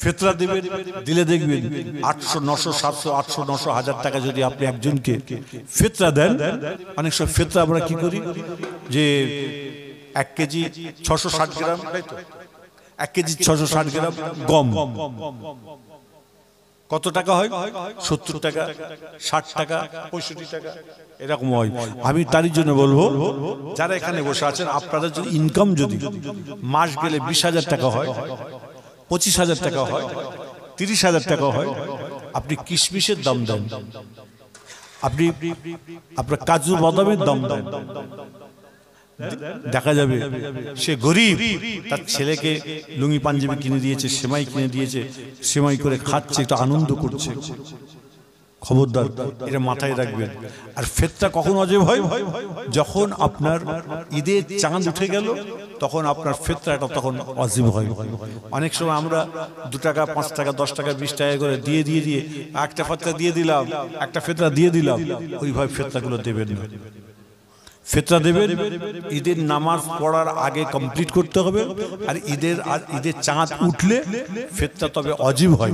ফিতরা দিবেন, দিলে দেখবেন 800 900 700 800 900 1000 টাকা যদি আপনি একজনকে ফিতরা দেন। অনেক সময় ফিতরা আমরা কি করি যে 1 কেজি 660 গ্রাম, তাই তো 1 কেজি 660 গ্রাম গম কত টাকা হয়? 70 টাকা, 60 টাকা, 65 টাকা এরকম হয়। আমি তারই জন্য বলবো যারা এখানে বসে আছেন, আপনাদের যদি ইনকাম যদি মাস গেলে 20,000 টাকা হয়, 25,000 টাকা হয়, 30,000 টাকা হয়, আপনি কিশমিশের দাম দেন, আপনি আপনার কাজু বাদামের দাম দেন, দেখা যাবে সে গরিব, তার ছেলেকে লুঙ্গি পাঞ্জাবি কিনে দিয়েছে, সেমাই কিনে দিয়েছে, সেমাই করে খাচ্ছে, একটু আনন্দ করছে। খবরদার, এটা মাথায় রাখবেন। আর ফিতরা কখন ওয়াজিব হয়? যখন আপনার ঈদের চাঁদ উঠে গেল তখন আপনার ফিতরাটা তখন ওয়াজিব হয়। অনেক সময় আমরা 2 টাকা 5 টাকা 10 টাকা 20 টাকা করে দিয়ে একটা ফিতরা দিয়ে দিলাম, একটা ফিতরা দিয়ে দিলাম, ওইভাবে ফিতরাগুলো দেবেন না। ফিতরা দেবেন ঈদের নামাজ পড়ার আগে কমপ্লিট করতে হবে। আর ঈদের চাঁদ উঠলে ফিতরা তবে ওয়াজিব হয়।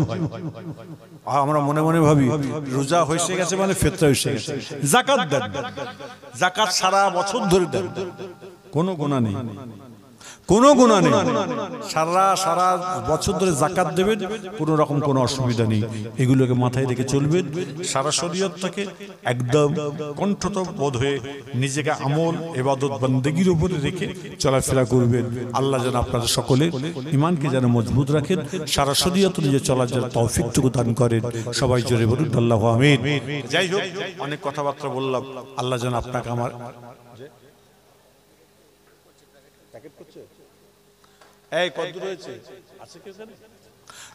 আমরা মনে মনে ভাবি রোজা হয়ে গেছে মানে ফিতরা হয়ে গেছে। যাকাত দেন, যাকাত সারা বছর ধরে দেন, কোনো গুনাহ নেই, কোনো গুনাহ নেই। সারা বছর ধরে যাকাত দেবেন, কোনো রকম কোনো অসুবিধা নেই। এগুলোকে মাথায় রেখে চলবেন। সারা শরীয়তটাকে একদম কণ্ঠত বোধ হয়ে নিজেকে আমল ইবাদত বন্দেগীর উপরে রেখে চলাফেরা করবেন। আল্লাহ যেন আপনাদের সকলের ঈমানকে যেন মজবুত রাখেন, সারা শরীয়ত অনুযায়ী চলার জন্য তৌফিকটুকু দান করেন। সবাই জোরে বলুন আল্লাহু আমিন। যাই হোক, অনেক কথাবার্তা বললাম। আল্লাহ যেন আপনাকে আমার এই কত দূর হয়েছে আছে কি জানেন?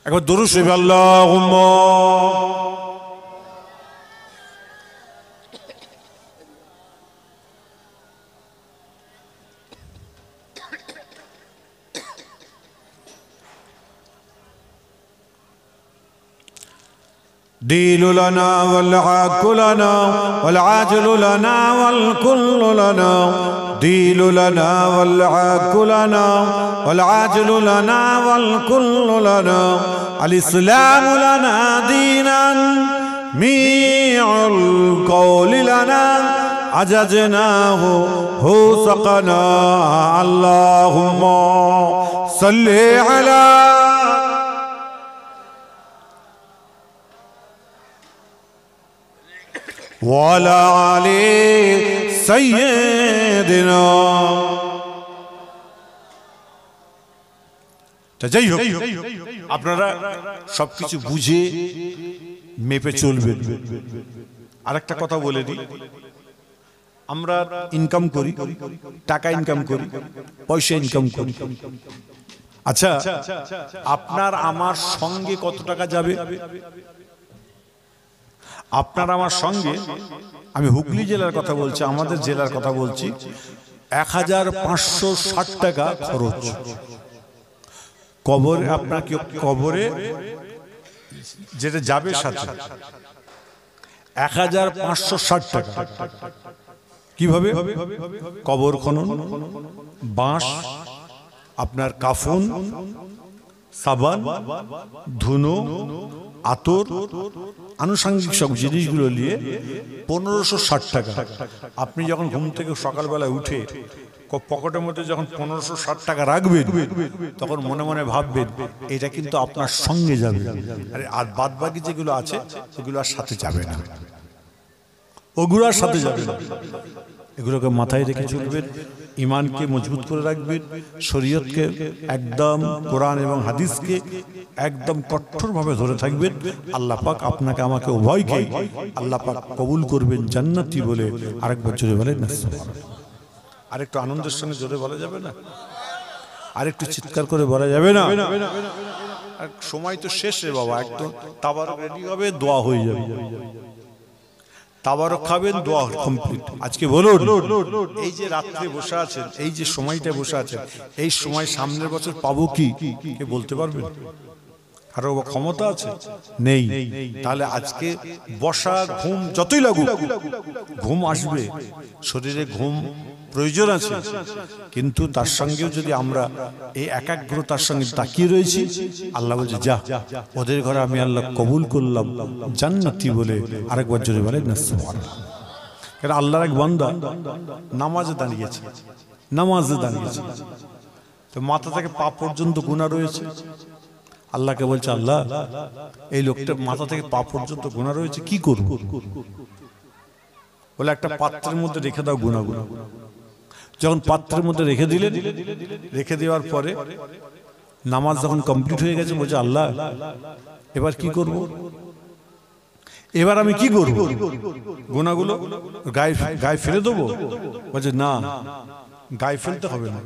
একবার দরুদ শরীফ আল্লাহুম্মা ديل لنا والعاق لنا والعاجل لنا والكل لنا ديل لنا والعاق لنا والعاجل لنا والكل لنا الإسلام لنا دينا ميع القول لنا عجزناه هو سقنا اللهم صل على ওয়ালা আলি সাইয়্যিদিনা। যাই হোক, আপনারা সবকিছু বুঝে মেপে চলবেন। আরেকটা কথা বলে দিই, আমরা ইনকাম করি, টাকা ইনকাম করি, পয়সা ইনকাম করি। আচ্ছা, আপনার আমার সঙ্গে কত টাকা যাবে? আপনার আমার সঙ্গে, আমি হুগলি জেলার কথা বলছি, আমাদের জেলার কথা বলছি, 1560 টাকা খরচ। কবরে আপনার কি কবরে যেটা যাবে সাথে 1560 টাকা। কিভাবে? কবর খনন, বাঁশ, আপনার কাফন, সাবান, ধুনো, আতর, আনুষঙ্গিক সব জিনিসগুলো নিয়ে 1560 টাকা। আপনি যখন ঘুম থেকে সকালবেলা উঠে পকেটের মধ্যে যখন 1560 টাকা রাখবেন, তখন মনে মনে ভাববেন এটা কিন্তু আপনার সঙ্গে যাবে। আর বাদ বাকি যেগুলো আছে ওগুলো আর সাথে যাবে না, ওগুলো আর সাথে যাবে না। এগুলোকে মাথায় রেখে চলবেন, ঈমানকে মজবুত করে রাখবেন, শরীয়তকে একদম, কোরআন এবং হাদিসকে একদম কঠোরভাবে ধরে থাকবেন। আল্লাহ পাক আপনাকে আমাকে উভয়কে আল্লাহ পাক কবুল করবেন জান্নাতি বলে। আরেকবার জোরে বলেন না? আরেকটু আনন্দের সঙ্গে জোরে বলা যাবে না? আরেকটু চিৎকার করে বলা যাবে না? সময় তো শেষ রে বাবা, একদম তাবারক রেডি হবে, দোয়া হয়ে যাবে। তাবারক খাবেন, দোয়া কমপ্লিট। আজকে বলুন, এই যে রাত্রে বসে আছেন, এই যে সময়টা বসে আছেন, এই সময় সামনের বছর পাবো কি কে বলতে পারবেন? কারো ক্ষমতা আছে? নেই। তাহলে আজকে বসা, ঘুম যতই লাগুক, ঘুম আসবে, শরীরে ঘুম প্রয়োজন আছে, কিন্তু তার সঙ্গেও যদি আমরা এই একাগ্রতার সঙ্গে তাকিয়ে রয়েছি, আল্লাহ বলছে যা ওদের ঘরে আমি আল্লাহ কবুল করলাম জান্নাতি বলে। আরেকবার জোরে বলেন না সুবহানাল্লাহ। কারণ আল্লাহর এক বান্দা নামাজে দাঁড়িয়েছে, তো মাথা থেকে পা পর্যন্ত গুনাহ রয়েছে। আল্লাহকে বলছে আল্লাহ এই লোকটা মাথা থেকে পা পর্যন্ত গুনাহ রয়েছে, কি করব? বলে একটা পাত্রের মধ্যে রেখে দাও গুনাহগুলো। যখন পাত্রের মধ্যে রেখে দিলেন, রেখে দেওয়ার পরে নামাজ যখন কমপ্লিট হয়ে গেছে, বলছে আল্লাহ এবার কি করব? এবার আমি কি করব? গুনাহগুলো গায়ে ফেলে দেবো? বলছে না, গায়ে ফেলতে হবে না।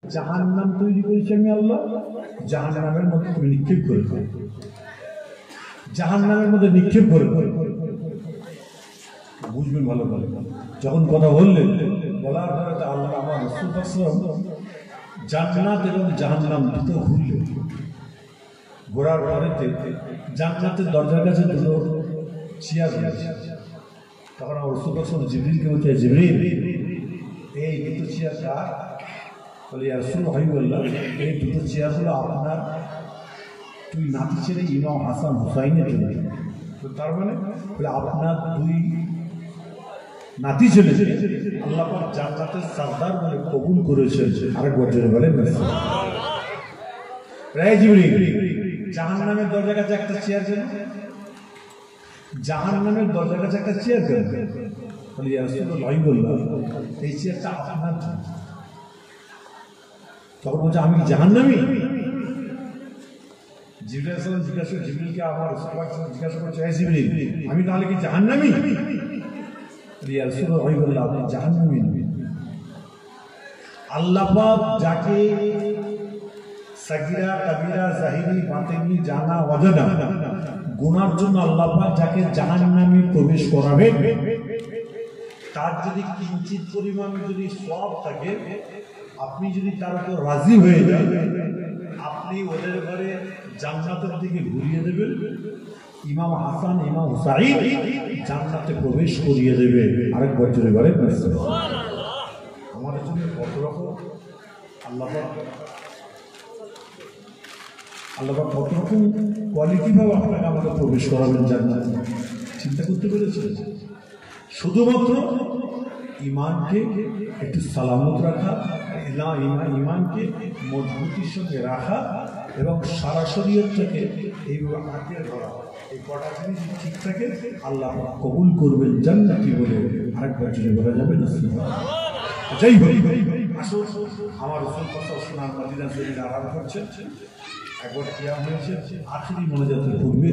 জাহান্নাম তৈরি করেছি আমি আল্লাহ, জাহান্নামের মধ্যে তুমি নিক্ষেপ করে দাও, জাহান্নামের মধ্যে নিক্ষেপ করে দাও। বুঝবেন ভালো করে। যখন কথা বললেন, বলার পরে আল্লাহ আমার রাসূল সাল্লাল্লাহু জান্নাত এবং জাহান্নাম দুটো ঘুরলেন। ঘোরার পরেতে জান্নাতের দরজার কাছে দুটো চেয়ার রয়েছে। তখন আমার রাসূল সাল্লাল্লাহু জিবরিলকে বলছে, জিবরিল এই দুটো চেয়ার কার? বলে ইয়া রাসূলুল্লাহ এই দুটো চেয়ার হলো আপনার দুই নাতি ছেলে ইমাম হাসান হুসাইনের জন্য। তো তার মানে বলে আপনার দুই নাতি ছেলে আল্লাহ পাক জান্নাতের সরদার বলে কবুল করেছেন। আরেকবার জোরে বলেন প্রায় জিবরিল জাহান্নামের দরজার কাছে একটা চেয়ার কেন? জাহান্নামের দরজার কাছে একটা চেয়ার কেন? বলে ইয়া রাসূলুল্লাহ এই চেয়ারটা আপনার জন্য। তখন বলছে আমি জাহান্নামী? জিবরিল আলাইহিস সালাম জিবরিলকে আমার জিজ্ঞাসা করছে, হে জিবরিল আমি তাহলে কি জাহান্নামী? ইয়া রাসূলুল্লাহ আপনি জাহান্নামী নন। আল্লাহ পাক যাকে সাগীরা কাবীরা জাহিরি বাতিনি জানা অজানা গুনার জন্য আল্লাহ পাক যাকে জাহান্নামে প্রবেশ করাবেন, তার যদি কিঞ্চিত পরিমাণ যদি সওয়াব থাকে, আপনি যদি তার উপর রাজি হয়ে যান, আপনি ওদের ঘরে জান্নাতের দিকে ঘুরিয়ে দেবেন, ইমাম হাসান ইমাম হুসাইন জান্নাতে প্রবেশ করিয়ে দেবে। আরেকবার জোরে বলেন আমাদের জন্য কত রকম আল্লাহ কত রকম কোয়ালিটি ভাবে আপনাকে আমাকে প্রবেশ করাবেন জান্নাতে। চিন্তা করতে পেরেছেন? শুধুমাত্র ইমানকে একটু সালামত রাখা, ইমানকে মজবুতির সঙ্গে রাখা এবং সারা শরীয়তটাকে এইভাবে আঁকড়ে ধরা, এই কটা জিনিস ঠিক থাকে আল্লাহ কবুল করবেন জান্নাতি বলে। আরেকবার যদি বলা যাবে না। যাই হোক, আসল আমার রাসূল কথা শোনার মদিনা শরীফে আরাম করছে। একবার কিয়াম হয়েছে, আখিরি মোনাজাতের পূর্বে